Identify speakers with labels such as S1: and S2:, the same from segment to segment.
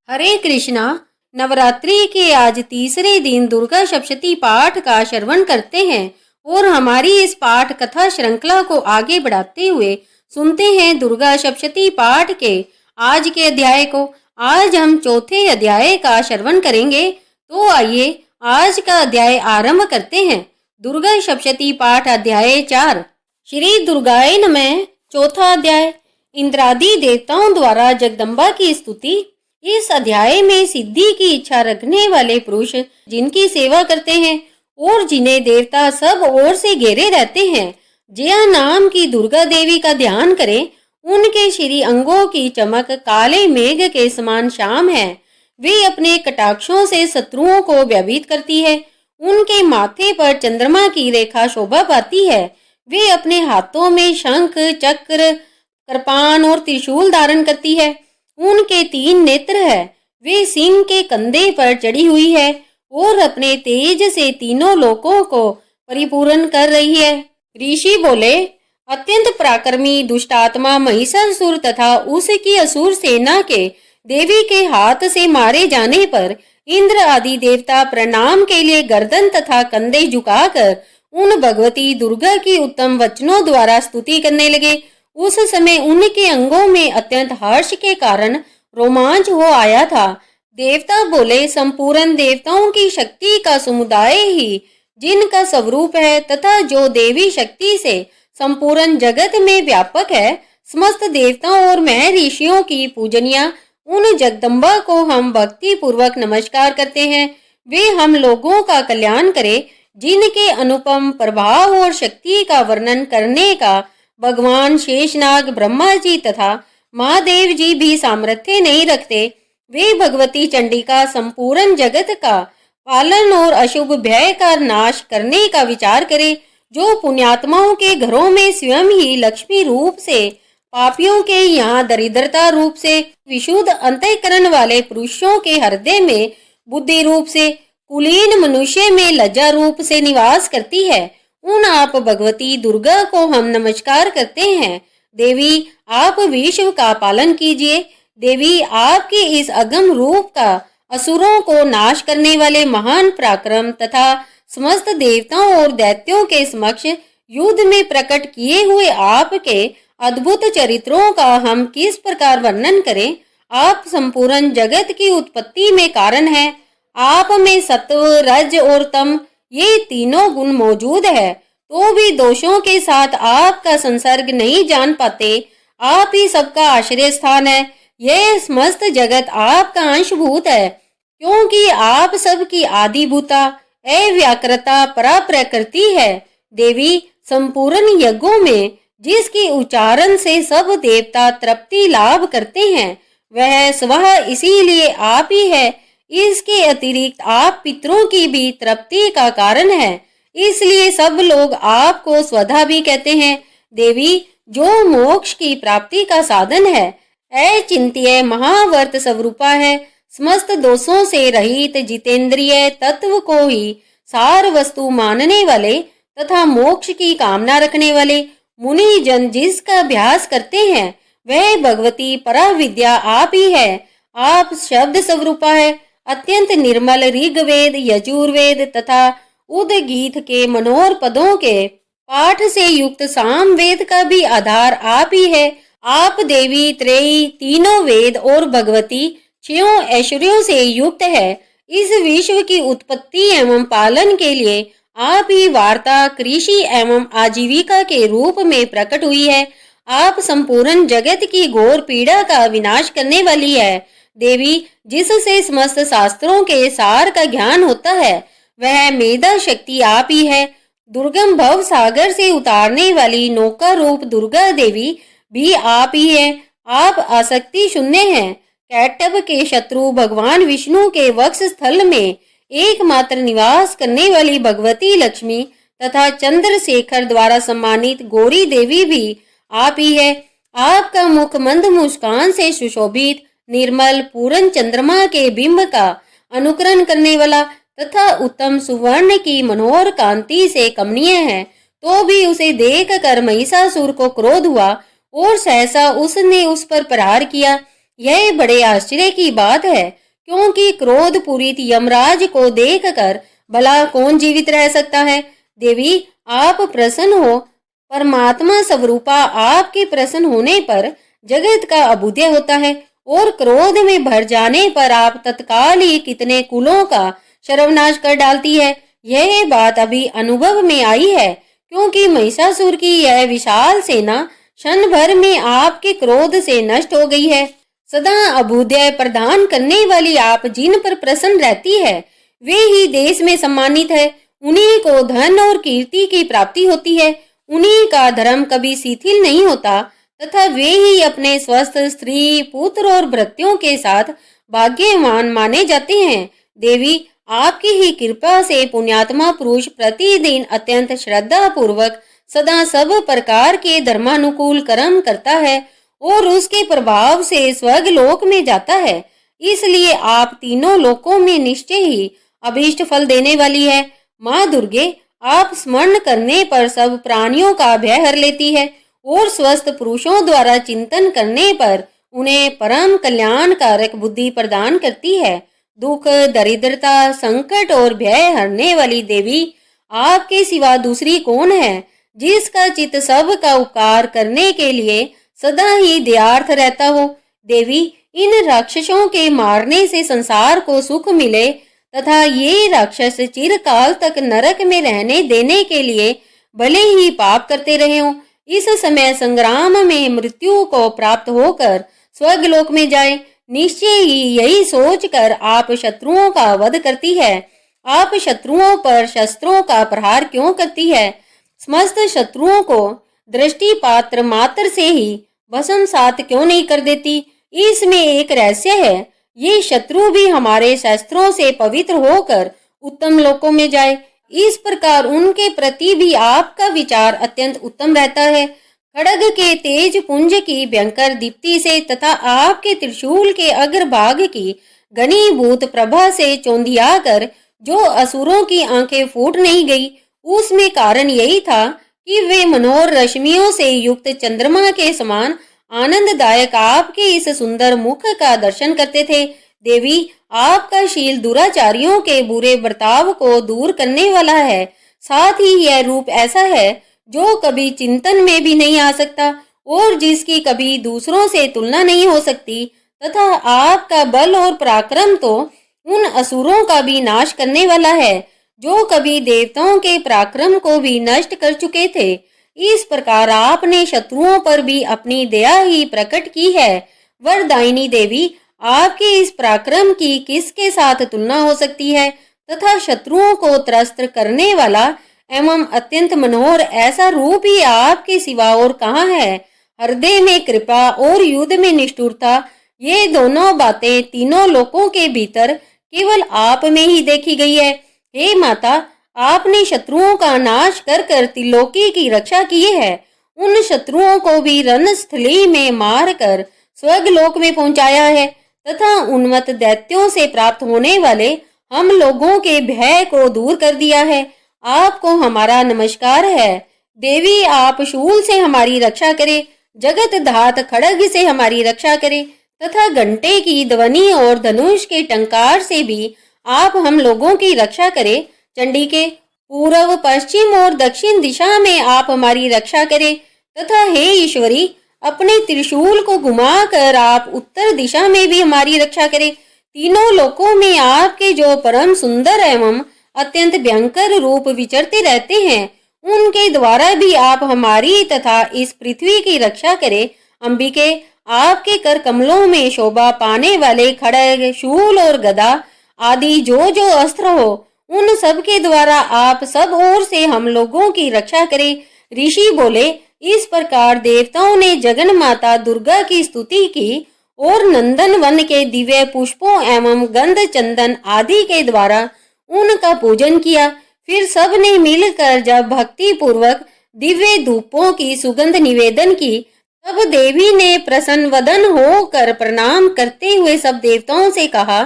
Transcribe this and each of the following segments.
S1: हरे कृष्णा। नवरात्रि के आज तीसरे दिन दुर्गा सप्तशती पाठ का श्रवण करते हैं और हमारी इस पाठ कथा श्रृंखला को आगे बढ़ाते हुए सुनते हैं दुर्गा सप्तशती पाठ के आज के अध्याय को। आज हम चौथे अध्याय का श्रवण करेंगे, तो आइए आज का अध्याय आरंभ करते हैं। दुर्गा सप्तशती पाठ अध्याय 4। श्री दुर्गाए नमः। चौथा अध्याय। इंद्रादि देवताओं द्वारा जगदम्बा की स्तुति। इस अध्याय में सिद्धि की इच्छा रखने वाले पुरुष जिनकी सेवा करते हैं और जिन्हें देवता सब ओर से घेरे रहते हैं, जया नाम की दुर्गा देवी का ध्यान करें। उनके श्री अंगों की चमक काले मेघ के समान श्याम है। वे अपने कटाक्षों से शत्रुओं को भयभीत करती है। उनके माथे पर चंद्रमा की रेखा शोभा पाती है। वे अपने हाथों में शंख, चक्र, कृपाण और त्रिशूल धारण करती है। उनके 3 नेत्र है। वे सिंह के कंधे पर चढ़ी हुई है और अपने तेज से तीनों लोकों को परिपूर्ण कर रही है। ऋषि बोले, अत्यंत पराक्रमी दुष्टात्मा महिषासुर तथा उसकी असुर सेना के देवी के हाथ से मारे जाने पर इंद्र आदि देवता प्रणाम के लिए गर्दन तथा कंधे झुकाकर उन भगवती दुर्गा की उत्तम वचनों द्वारा स्तुति करने लगे। उस समय उनके अंगों में अत्यंत हर्ष के कारण रोमांच हो आया था। देवता बोले, संपूर्ण देवताओं की शक्ति का समुदाय ही जिनका स्वरूप है तथा जो देवी शक्ति से संपूर्ण जगत में व्यापक है, समस्त देवताओं और महर्षियों की पूजनिया उन जगदम्बा को हम भक्ति पूर्वक नमस्कार करते हैं। वे हम लोगों का कल्याण करे। जिनके अनुपम प्रभाव और शक्ति का वर्णन करने का भगवान शेषनाग, ब्रह्मा जी तथा महादेव जी भी सामर्थ्य नहीं रखते। वे भगवती चंडिका संपूर्ण जगत का पालन और अशुभ भय का नाश करने का विचार करे। जो पुण्यात्माओं के घरों में स्वयं ही लक्ष्मी रूप से, पापियों के यहाँ दरिद्रता रूप से, विशुद्ध अंतःकरण वाले पुरुषों के हृदय में बुद्धि रूप से, कुलीन मनुष्य में लज्जा रूप से निवास करती है, उन आप भगवती दुर्गा को हम नमस्कार करते हैं। देवी, आप विश्व का पालन कीजिए। देवी, आपके इस अगम रूप का असुरों को नाश करने वाले महान पराक्रम तथा समस्त देवताओं और दैत्यों के समक्ष युद्ध में प्रकट किए हुए आपके अद्भुत चरित्रों का हम किस प्रकार वर्णन करें। आप संपूर्ण जगत की उत्पत्ति में कारण हैं। आप में सत्व, रज और तम ये तीनों गुण मौजूद है, तो भी दोषों के साथ आपका संसर्ग नहीं जान पाते। आप ही सबका आश्रय स्थान है। यह समस्त जगत आपका अंशभूत है, क्योंकि आप सबकी आदिभूता, अव्याकृता परा प्रकृति है। देवी, संपूर्ण यज्ञों में जिसके उच्चारण से सब देवता तृप्ति लाभ करते हैं, वह स्वः इसीलिए आप ही है। इसके अतिरिक्त आप पितरों की भी तृप्ति का कारण है, इसलिए सब लोग आपको स्वधा भी कहते हैं। देवी, जो मोक्ष की प्राप्ति का साधन है, अचिंत्य महावर्त स्वरूपा है। समस्त दोषों से रहित जितेंद्रिय तत्व को ही सार वस्तु मानने वाले तथा मोक्ष की कामना रखने वाले मुनि जन जिसका अभ्यास करते हैं, वह भगवती पराविद्या आप ही है। आप शब्द स्वरूपा है। अत्यंत निर्मल ऋग्वेद, यजुर्वेद तथा उदगीत के मनोहर पदों के पाठ से युक्त सामवेद का भी आधार आप ही है। आप देवी त्रयी, तीनों वेद और भगवती 6 ऐश्वर्यों से युक्त है। इस विश्व की उत्पत्ति एवं पालन के लिए आप ही वार्ता, कृषि एवं आजीविका के रूप में प्रकट हुई है। आप संपूर्ण जगत की घोर पीड़ा का विनाश करने वाली है। देवी, जिससे समस्त शास्त्रों के सार का ज्ञान होता है, वह मेधा शक्ति आप ही है। दुर्गम भव सागर से उतारने वाली नौका रूप दुर्गा देवी भी आप ही है। आप आसक्ति शून्य हैं। कैटभ के शत्रु भगवान विष्णु के वक्ष स्थल में एकमात्र निवास करने वाली भगवती लक्ष्मी तथा चंद्रशेखर द्वारा सम्मानित गौरी देवी भी आप ही है। आपका मुख मंद मुस्कान से सुशोभित, निर्मल, पूर्ण चंद्रमा के बिंब का अनुकरण करने वाला तथा उत्तम सुवर्ण की मनोहर कांति से कमनीय है। तो भी उसे देख कर महिषासुर को क्रोध हुआ और सहसा उसने उस पर प्रहार किया। यह बड़े आश्चर्य की बात है, क्योंकि क्रोध पूरित यमराज को देखकर भला कौन जीवित रह सकता है। देवी, आप प्रसन्न हो। परमात्मा स्वरूपा आपके प्रसन्न होने पर जगत का अभ्युदय होता है और क्रोध में भर जाने पर आप तत्काल ही कितने कुलों का सर्वनाश कर डालती है। यह बात अभी अनुभव में आई है, क्योंकि महिषासुर की यह विशाल सेना क्षण भर में आपके क्रोध से नष्ट हो गई है। सदा अभ्युदय प्रदान करने वाली आप जिन पर प्रसन्न रहती है, वे ही देश में सम्मानित है। उन्हीं को धन और कीर्ति की प्राप्ति होती है। उन्हीं का धर्म कभी शिथिल नहीं होता तथा वे ही अपने स्वस्थ स्त्री, पुत्र और भृत्यों के साथ भाग्यवान माने जाते हैं। देवी, आपकी ही कृपा से पुण्यात्मा पुरुष प्रतिदिन अत्यंत श्रद्धा पूर्वक सदा सब प्रकार के धर्मानुकूल कर्म करता है और उसके प्रभाव से स्वर्ग लोक में जाता है। इसलिए आप तीनों लोकों में निश्चय ही अभीष्ट फल देने वाली है। माँ दुर्गे, आप स्मरण करने पर सब प्राणियों का भय हर लेती है और स्वस्थ पुरुषों द्वारा चिंतन करने पर उन्हें परम कल्याणकारक बुद्धि प्रदान करती है। दुख, दरिद्रता, संकट और भय हरने वाली देवी, आपके सिवा दूसरी कौन है जिसका चित्त सब का उपकार करने के लिए सदा ही दयार्थ रहता हो। देवी, इन राक्षसों के मारने से संसार को सुख मिले तथा ये राक्षस चिरकाल तक नरक में रहने देने के लिए भले ही पाप करते रहे हों, इस समय संग्राम में मृत्यु को प्राप्त होकर स्वर्गलोक में जाए। निश्चय ही यही सोचकर आप शत्रुओं का वध करती है। आप शत्रुओं पर शस्त्रों का प्रहार क्यों करती है? समस्त शत्रुओं को दृष्टि पात्र मात्र से ही भस्म सात क्यों नहीं कर देती? इसमें एक रहस्य है। ये शत्रु भी हमारे शस्त्रों से पवित्र होकर उत्तम लोकों में जाए। इस प्रकार उनके प्रति भी आपका विचार अत्यंत उत्तम रहता है। खड्ग के तेज पुंज की भयंकर दीप्ति से तथा आपके त्रिशूल के अग्रभाग की घनीभूत प्रभा से चौंधिया कर जो असुरों की आंखें फूट नहीं गई, उसमें कारण यही था कि वे मनोहर रश्मियों से युक्त चंद्रमा के समान आनंददायक आपके इस सुंदर मुख का दर्शन करते थे। देवी, आपका शील दुराचारियों के बुरे बर्ताव को दूर करने वाला है। साथ ही यह रूप ऐसा है जो कभी चिंतन में भी नहीं आ सकता और जिसकी कभी दूसरों से तुलना नहीं हो सकती, तथा आपका बल और पराक्रम तो उन असुरों का भी नाश करने वाला है जो कभी देवताओं के पराक्रम को भी नष्ट कर चुके थे। इस प्रकार आपने शत्रुओं पर भी अपनी दया ही प्रकट की है। वरदायिनी देवी, आपके इस पराक्रम की किसके साथ तुलना हो सकती है? तथा शत्रुओं को त्रस्त करने वाला एवं अत्यंत मनोहर ऐसा रूप ही आपके सिवा और कहाँ है? हृदय में कृपा और युद्ध में निष्ठुरता, ये दोनों बातें तीनों लोकों के भीतर केवल आप में ही देखी गई है। हे माता, आपने शत्रुओं का नाश कर कर त्रिलोकी की रक्षा की है। उन शत्रुओं को भी रणस्थली में मार कर स्वर्गलोक में पहुंचाया है तथा उन्मत्त दैत्यों से प्राप्त होने वाले हम लोगों के भय को दूर कर दिया है। आपको हमारा नमस्कार है। देवी, आप शूल से हमारी रक्षा करे, जगत धात खड्ग से हमारी रक्षा करे तथा घंटे की ध्वनि और धनुष के टंकार से भी आप हम लोगों की रक्षा करे। चंडिके, पूर्व, पश्चिम और दक्षिण दिशा में आप हमारी रक्षा करे तथा हे ईश्वरी, अपने त्रिशूल को घुमाकर आप उत्तर दिशा में भी हमारी रक्षा करे। तीनों लोकों में आपके जो परम सुंदर एवं अत्यंत भयंकर रूप विचरते रहते हैं, उनके द्वारा भी आप हमारी तथा इस पृथ्वी की रक्षा करे। अंबिके, आपके कर कमलों में शोभा पाने वाले खड्ग, शूल और गदा आदि जो जो अस्त्र हो, उन सब के द्वारा आप सब ओर से हम लोगों की रक्षा करें। ऋषि बोले, इस प्रकार देवताओं ने जगन माता दुर्गा की स्तुति की और नंदन वन के दिव्य पुष्पों एवं गंध चंदन आदि के द्वारा उनका पूजन किया। फिर सब ने मिलकर जब भक्ति पूर्वक दिव्य धूपों की सुगंध निवेदन की, तब देवी ने प्रसन्न वदन होकर प्रणाम करते हुए सब देवताओं से कहा।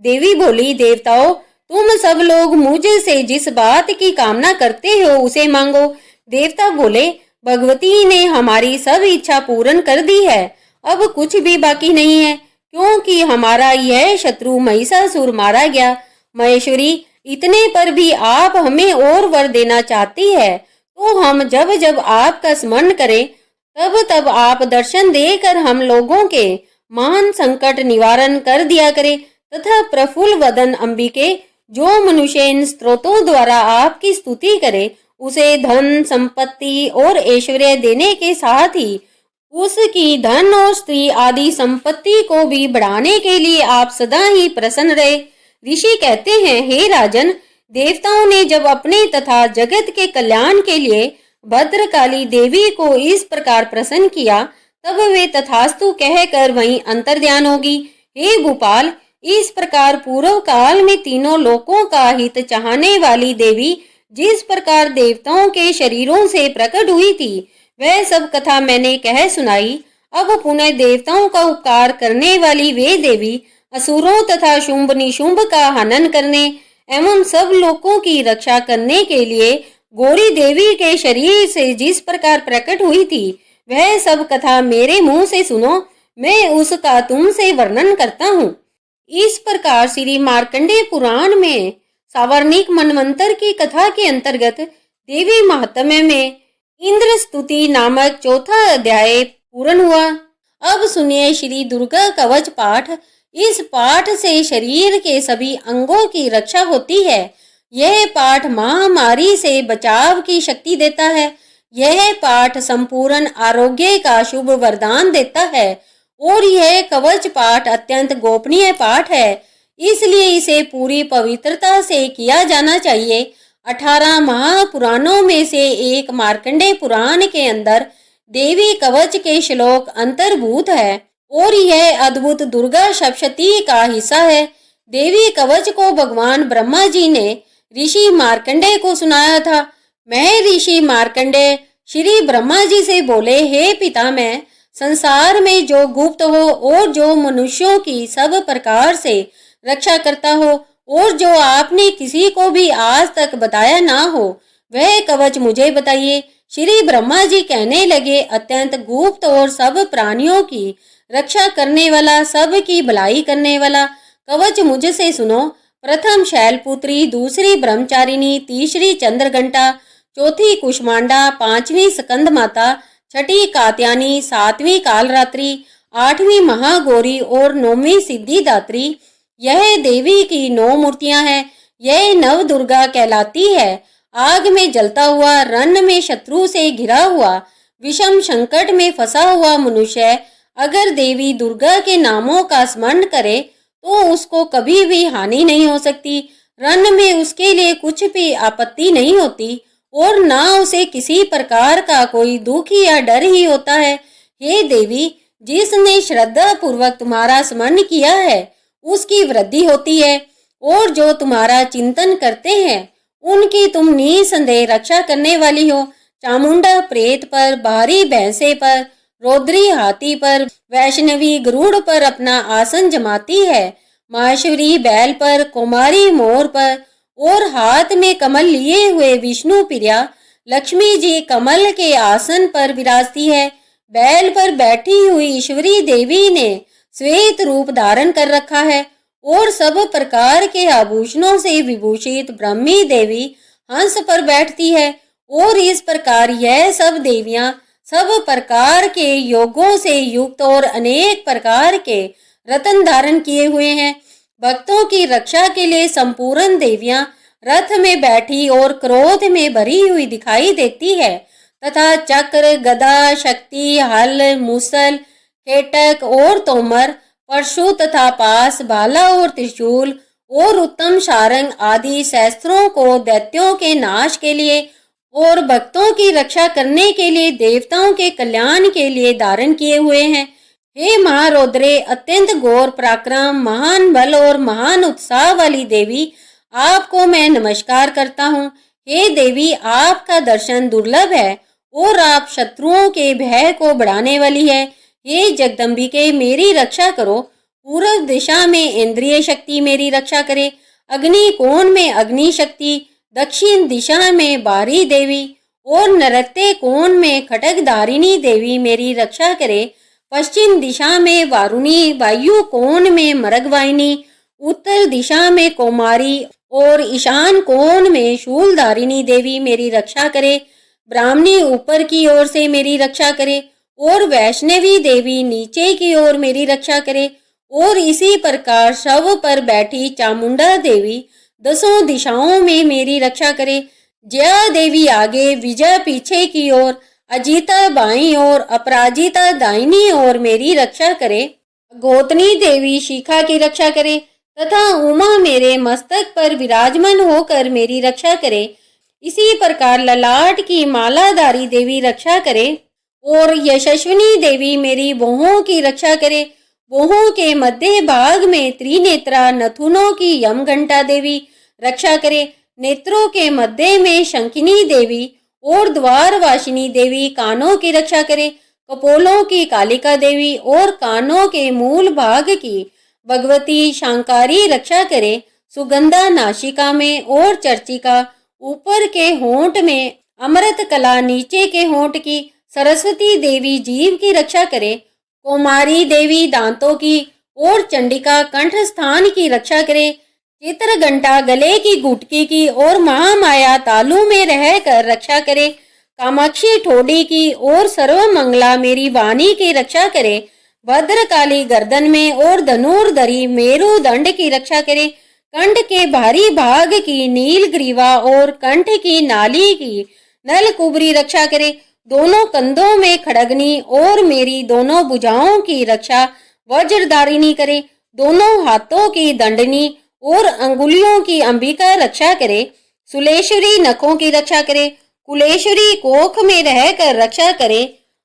S1: देवी बोली, देवताओं, तुम सब लोग मुझ से जिस बात की कामना करते हो उसे मांगो। देवता बोले, भगवती ने हमारी सब इच्छा पूर्ण कर दी है, अब कुछ भी बाकी नहीं है। क्योंकि हमारा यह शत्रु महिषासुर मारा गया। महेश्वरी, इतने पर भी आप हमें और वर देना चाहती है, तो हम जब जब आपका स्मरण करें तब तब आप दर्शन देकर हम लोगों के महान संकट निवारण कर दिया करें तथा प्रफुल्ल वदन अंबिके, जो मनुष्य इन स्त्रोतों द्वारा आपकी स्तुति करे उसे धन संपत्ति और ऐश्वर्य देने के साथ ही उसकी धन और स्त्री आदि संपत्ति को भी बढ़ाने के लिए आप सदा ही प्रसन्न रहे। ऋषि कहते हैं, हे राजन, देवताओं ने जब अपने तथा जगत के कल्याण के लिए भद्रकाली देवी को इस प्रकार प्रसन्न किया, तब वे तथास्तु कहकर वहीं अंतर्ध्यान होगी। हे भूपाल, इस प्रकार पूर्व काल में तीनों लोकों का हित चाहने वाली देवी जिस प्रकार देवताओं के शरीरों से प्रकट हुई थी, वह सब कथा मैंने कह सुनाई। अब पुनः देवताओं का उपकार करने वाली वे देवी असुरों तथा शुंभ निशुंभ का हनन करने एवं सब लोगों की रक्षा करने के लिए गौरी देवी के शरीर से जिस प्रकार प्रकट हुई थी, वह सब कथा मेरे मुंह से सुनो, मैं उसका तुमसे वर्णन करता हूँ। इस प्रकार श्री मार्कंडेय पुराण में सावर्णिक मनवंतर की कथा के अंतर्गत देवी महात्म्य में इंद्र स्तुति नामक चौथा अध्याय पूर्ण हुआ। अब सुनिए श्री दुर्गा कवच पाठ। इस पाठ से शरीर के सभी अंगों की रक्षा होती है। यह पाठ महामारी से बचाव की शक्ति देता है। यह पाठ संपूर्ण आरोग्य का शुभ वरदान देता है और यह कवच पाठ अत्यंत गोपनीय पाठ है, इसलिए इसे पूरी पवित्रता से किया जाना चाहिए। 18 महापुराणों में से एक मार्कंडेय पुराण के अंदर देवी कवच के श्लोक अंतर्भूत है और यह अद्भुत दुर्गा सप्तशती का हिस्सा है। देवी कवच को भगवान ब्रह्मा जी ने ऋषि मार्कंडेय को सुनाया था। मैं ऋषि मार्कंडेय श्री ब्रह्मा जी से बोले, हे पितामह, संसार में जो गुप्त हो और जो मनुष्यों की सब प्रकार से रक्षा करता हो और जो आपने किसी को भी आज तक बताया ना हो, वह कवच मुझे बताइए। श्री ब्रह्मा जी कहने लगे, अत्यंत गुप्त और सब प्राणियों की रक्षा करने वाला, सब की भलाई करने वाला कवच मुझसे सुनो। प्रथम शैलपुत्री, दूसरी ब्रह्मचारिणी, तीसरी चंद्रघंटा, चौथी कुष्मांडा, पांचवी स्कंद माता, छठी कात्यायनी, सातवीं कालरात्रि, आठवीं महागौरी और नौवीं सिद्धिदात्री। यह देवी की 9 मूर्तियां हैं। यह नव दुर्गा कहलाती है। आग में जलता हुआ, रण में शत्रु से घिरा हुआ, विषम संकट में फंसा हुआ मनुष्य अगर देवी दुर्गा के नामों का स्मरण करे तो उसको कभी भी हानि नहीं हो सकती। रण में उसके लिए कुछ भी आपत्ति नहीं होती और ना उसे किसी प्रकार का कोई दुख या डर ही होता है। हे देवी, जिसने श्रद्धा पूर्वक तुम्हारा स्मरण किया है उसकी वृद्धि होती है और जो तुम्हारा चिंतन करते हैं उनकी तुम निसंदेह रक्षा करने वाली हो। चामुंडा प्रेत पर, बाहरी भैंसे पर, रौद्री हाथी पर, वैष्णवी गरुड़ पर अपना आसन जमाती है। माहेश्वरी बैल पर, कुमारी मोर पर और हाथ में कमल लिए हुए विष्णु प्रिया लक्ष्मी जी कमल के आसन पर विराजती है। बैल पर बैठी हुई ईश्वरी देवी ने श्वेत रूप धारण कर रखा है और सब प्रकार के आभूषणों से विभूषित ब्रह्मी देवी हंस पर बैठती है और इस प्रकार यह सब देवियां सब प्रकार के योगों से युक्त और अनेक प्रकार के रत्न धारण किए हुए हैं। भक्तों की रक्षा के लिए संपूर्ण देवियां रथ में बैठी और क्रोध में भरी हुई दिखाई देती है तथा चक्र, गदा, शक्ति, हल, मूसल, केटक और तोमर, परशु तथा पास, भाला और त्रिशूल और उत्तम सारंग आदि शस्त्रों को दैत्यों के नाश के लिए और भक्तों की रक्षा करने के लिए, देवताओं के कल्याण के लिए धारण किए हुए हैं। हे महारौद्रे, अत्यंत घोर पराक्रम, महान बल और महान उत्साह वाली देवी, आपको मैं नमस्कार करता हूँ। हे देवी, आपका दर्शन दुर्लभ है और आप शत्रुओं के भय को बढ़ाने वाली है। हे जगदम्बिके, मेरी रक्षा करो। पूर्व दिशा में इंद्रिय शक्ति मेरी रक्षा करे, अग्नि कोण में अग्नि शक्ति, दक्षिण दिशा में बारी देवी और नृत्य कोण में खटक धारिणी देवी मेरी रक्षा करे। पश्चिम दिशा में वारुणी, वायु कोण में मरगवाहिनी, उत्तर दिशा में कौमारी और ईशान कोण में शूलधारिणी देवी मेरी रक्षा करे। ब्राह्मणी ऊपर की ओर से मेरी रक्षा करे और वैष्णवी देवी नीचे की ओर मेरी रक्षा करे और इसी प्रकार शव पर बैठी चामुंडा देवी दसों दिशाओं में मेरी रक्षा करे। जया देवी आगे, विजय पीछे की ओर, अजीता बाईं ओर, अपराजिता दाहिनी ओर मेरी रक्षा करे। गोतनी देवी शिखा की रक्षा करे तथा उमा मेरे मस्तक पर विराजमान होकर मेरी रक्षा करे। इसी प्रकार ललाट की मालाधारी देवी रक्षा करे और यशस्विनी देवी मेरी भौहों की रक्षा करे। भौहों के मध्य भाग में त्रिनेत्रा नथुनों की यमघंटा देवी रक्षा करे। नेत्रों के मध्य में शंखिनी देवी और द्वारवासिनी देवी कानों की रक्षा करे। कपोलों की कालिका देवी और कानों के मूल भाग की भगवती शांकारी रक्षा करे। सुगंधा नासिका में और चर्चिका, ऊपर के होंठ में अमृत कला, नीचे के होंठ की सरस्वती देवी जीव की रक्षा करे। कुमारी देवी दांतों की और चंडिका कंठ स्थान की रक्षा करे। चित्रघंटा गले की गुटकी की और महामाया तालू में रहकर रक्षा करे। कामाक्षी ठोड़ी की और सर्वमंगला मेरी वाणी की रक्षा करे। भद्रकाली गर्दन में और धनुर्धरी मेरुदंड की रक्षा करे। कंठ के भारी भाग की नीलग्रीवा और कंठ की नाली की नलकुबरी रक्षा करे। दोनों कंधों में खड़गनी और मेरी दोनों भुजाओं की रक्षा वज्रधारिणी करे। दोनों हाथों की दंडनी और अंगुलियों की अंबिका रक्षा करे। सुलेश्वरी नखों की रक्षा करे। कुलेश्वरी कोख में रहकर रक्षा करे।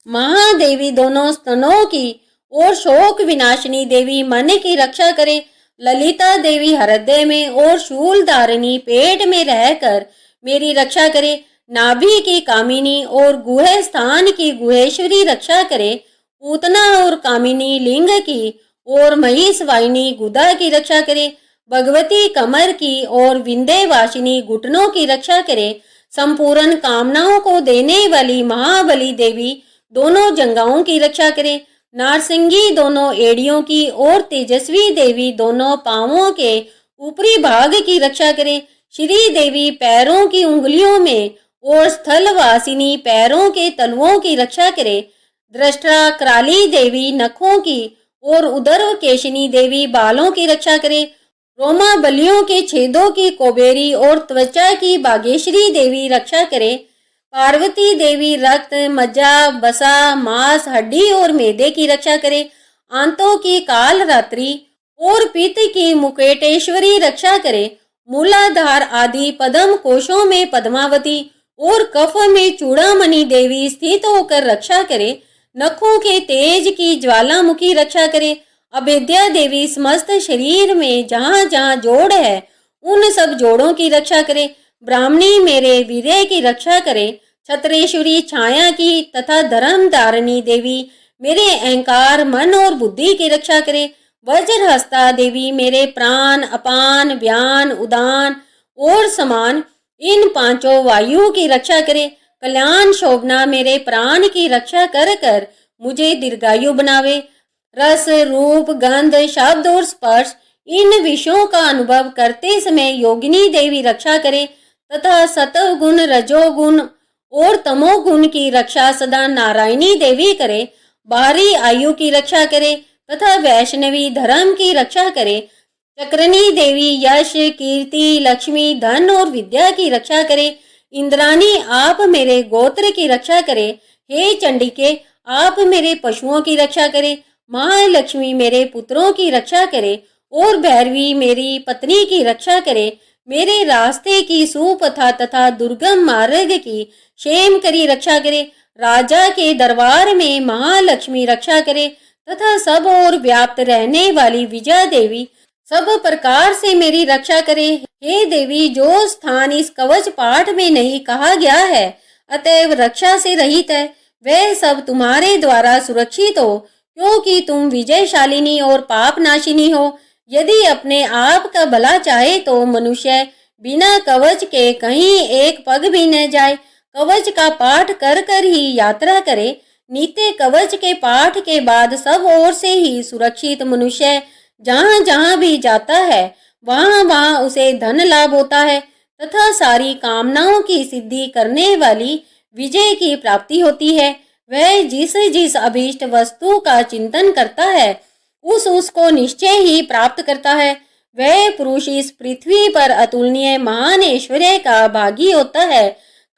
S1: महादेवी दोनों स्तनों की और शोक विनाशिनी देवी मन की रक्षा करे। ललिता देवी हृदय में और शूलधारिणी पेट में रहकर मेरी रक्षा करे। नाभि की कामिनी और गुह स्थान की गुहेश्वरी रक्षा करे। पूतना और कामिनी लिंग की और महिषवाहिनी गुदा की रक्षा करे। भगवती कमर की और विंध्यवासिनी घुटनों की रक्षा करे। संपूर्ण कामनाओं को देने वाली महाबली देवी दोनों जंघाओं की रक्षा करे। नारसिंगी दोनों एड़ियों की और तेजस्वी देवी दोनों पांवों के ऊपरी भाग की रक्षा करे। श्री देवी पैरों की उंगलियों में और स्थलवासिनी पैरों के तलवों की रक्षा करे। दृष्टा कराली देवी नखों की और उदर केशिनी देवी बालों की रक्षा करे। रोमा बलियों के छेदों की कोबेरी और त्वचा की बागेश्वरी देवी रक्षा करे। पार्वती देवी रक्त, मज्जा, बसा, मांस, हड्डी और मैदे की रक्षा करे। आंतों की काल रात्रि और पित्त की मुकेटेश्वरी रक्षा करे। मूलाधार आदि पद्म कोशों में पद्मावती और कफ में चूड़ामणि देवी स्थित होकर रक्षा करे। नखों के तेज की ज्वालामुखी रक्षा करे। अभेद्या देवी समस्त शरीर में जहाँ जहाँ जोड़ है उन सब जोड़ों की रक्षा करे। ब्राह्मणी मेरे वीर्य की रक्षा करे। छत्रेश्वरी छाया की तथा धर्म धारिणी देवी मेरे अहंकार, मन और बुद्धि की रक्षा करे। वज्रहस्ता देवी मेरे प्राण, अपान, व्यान, उदान और समान इन पांचों वायु की रक्षा करे। कल्याण शोभना मेरे प्राण की रक्षा कर कर मुझे दीर्घायु बनावे। रस, रूप, गंध, शब्द और स्पर्श इन विषयों का अनुभव करते समय योगिनी देवी रक्षा करे तथा सतोगुण, रजोगुण और तमोगुण की रक्षा सदा नारायणी देवी करे। बाहरी आयु की रक्षा करे तथा वैष्णवी धर्म की रक्षा करे। चक्रनी देवी यश, कीर्ति, लक्ष्मी, धन और विद्या की रक्षा करे। इंद्राणी आप मेरे गोत्र की रक्षा करे। हे चंडिके आप मेरे पशुओं की रक्षा करे। महालक्ष्मी मेरे पुत्रों की रक्षा करे और भैरवी मेरी पत्नी की रक्षा करे। मेरे रास्ते की सुपथा तथा दुर्गम मार्ग की क्षेम करी रक्षा करे। राजा के दरबार में महालक्ष्मी रक्षा करे तथा सब और व्याप्त रहने वाली विजया देवी सब प्रकार से मेरी रक्षा करे। हे देवी जो स्थान इस कवच पाठ में नहीं कहा गया है अतएव रक्षा से रहित है वह सब तुम्हारे द्वारा सुरक्षित हो क्योंकि तुम विजयशालिनी और पापनाशिनी हो। यदि अपने आप का भला चाहे तो मनुष्य बिना कवच के कहीं एक पग भी न जाए, कवच का पाठ कर कर ही यात्रा करे। नित्य कवच के पाठ के बाद सब ओर से ही सुरक्षित मनुष्य जहाँ जहाँ भी जाता है वहाँ वहाँ उसे धन लाभ होता है तथा सारी कामनाओं की सिद्धि करने वाली विजय की प्राप्ति होती है। वह जिस जिस अभीष्ट वस्तु का चिंतन करता है उसको निश्चय ही प्राप्त करता है। वह पुरुष इस पृथ्वी पर अतुलनीय महान ऐश्वर्य का भागी होता है।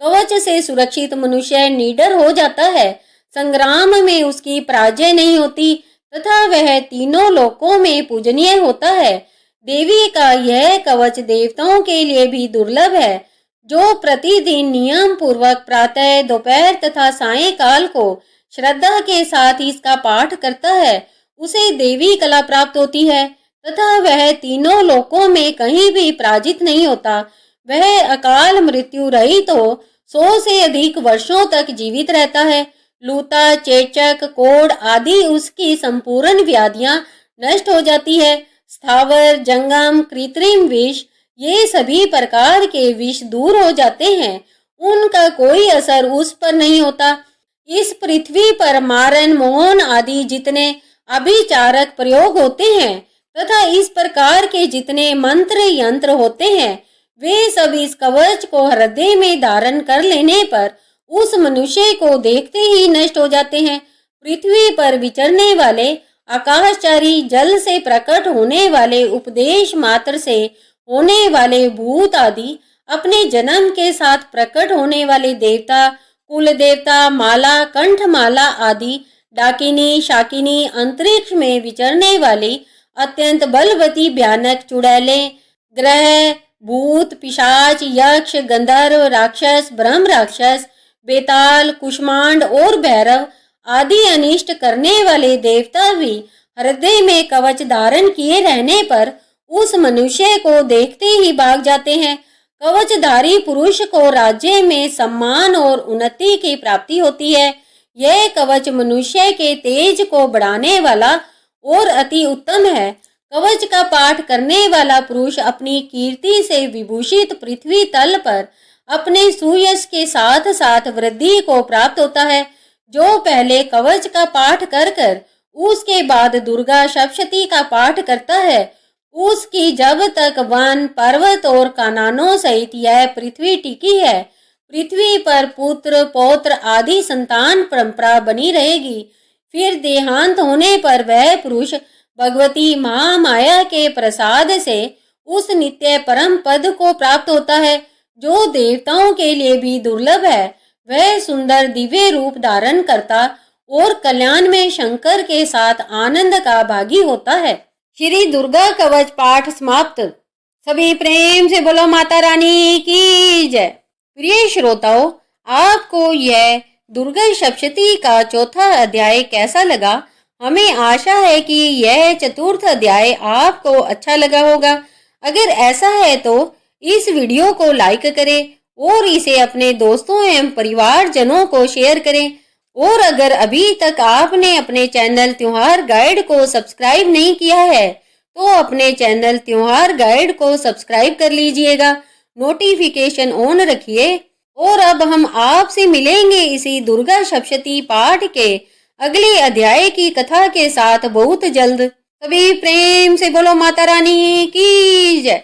S1: कवच से सुरक्षित मनुष्य निडर हो जाता है, संग्राम में उसकी पराजय नहीं होती तथा वह तीनों लोकों में पूजनीय होता है। देवी का यह कवच देवताओं के लिए भी दुर्लभ है। जो प्रतिदिन नियम पूर्वक प्रातः, दोपहर तथा सायंकाल को श्रद्धा के साथ इसका पाठ करता है उसे देवी कला प्राप्त होती है तथा वह तीनों लोकों में कहीं भी पराजित नहीं होता। वह अकाल मृत्यु रहित हो 100 से अधिक वर्षों तक जीवित रहता है। लूता, चेचक, कोढ़ आदि उसकी संपूर्ण व्याधियां नष्ट हो जाती है। स्थावर, जंगम, कृत्रिम विष ये सभी प्रकार के विष दूर हो जाते हैं, उनका कोई असर उस पर नहीं होता। इस पृथ्वी पर मारन, मोहन आदि जितने अभिचारक प्रयोग होते हैं तथा इस प्रकार के जितने मंत्र यंत्र होते हैं वे सब इस कवच को हृदय में धारण कर लेने पर उस मनुष्य को देखते ही नष्ट हो जाते हैं। पृथ्वी पर विचरने वाले आकाशचारी, जल से प्रकट होने वाले, उपदेश मात्र से होने वाले भूत आदि, अपने जन्म के साथ प्रकट होने वाले देवता, कुल देवता, माला, कंठमाला आदि, डाकिनी, शाकिनी, अंतरिक्ष में विचरने वाली अत्यंत बलवती भयानक चुड़ैले, ग्रह, भूत, पिशाच, यक्ष, गंधर्व, राक्षस, ब्रह्म राक्षस, बेताल, कुष्मांड और भैरव आदि अनिष्ट करने वाले देवता भी हृदय में कवच धारण किए रहने पर उस मनुष्य को देखते ही भाग जाते हैं। कवचधारी पुरुष को राज्य में सम्मान और उन्नति की प्राप्ति होती है। यह कवच मनुष्य के तेज को बढ़ाने वाला और अति उत्तम है। कवच का पाठ करने वाला पुरुष अपनी कीर्ति से विभूषित पृथ्वी तल पर अपने सुयश के साथ साथ वृद्धि को प्राप्त होता है। जो पहले कवच का पाठ कर कर उसके बाद दुर्गा सप्तशती का पाठ करता है उसकी जब तक वन, पर्वत और काननों सहित यह पृथ्वी टिकी है, पृथ्वी पर पुत्र, पौत्र आदि संतान परंपरा बनी रहेगी। फिर देहांत होने पर वह पुरुष भगवती महामाया के प्रसाद से उस नित्य परम पद को प्राप्त होता है जो देवताओं के लिए भी दुर्लभ है। वह सुंदर दिव्य रूप धारण करता और कल्याण में शंकर के साथ आनंद का भागी होता है। श्री दुर्गा कवच पाठ समाप्त। सभी प्रेम से बोलो माता रानी की जय। प्रिय श्रोताओं, आपको यह दुर्गा सप्तशती का चौथा अध्याय कैसा लगा? हमें आशा है कि यह चतुर्थ अध्याय आपको अच्छा लगा होगा। अगर ऐसा है तो इस वीडियो को लाइक करें और इसे अपने दोस्तों एवं परिवारजनों को शेयर करें। और अगर अभी तक आपने अपने चैनल त्योहार गाइड को सब्सक्राइब नहीं किया है तो अपने चैनल त्योहार गाइड को सब्सक्राइब कर लीजिएगा, नोटिफिकेशन ऑन रखिए। और अब हम आपसे मिलेंगे इसी दुर्गा सप्तशती पाठ के अगले अध्याय की कथा के साथ बहुत जल्द। सभी प्रेम से बोलो माता रानी की जय।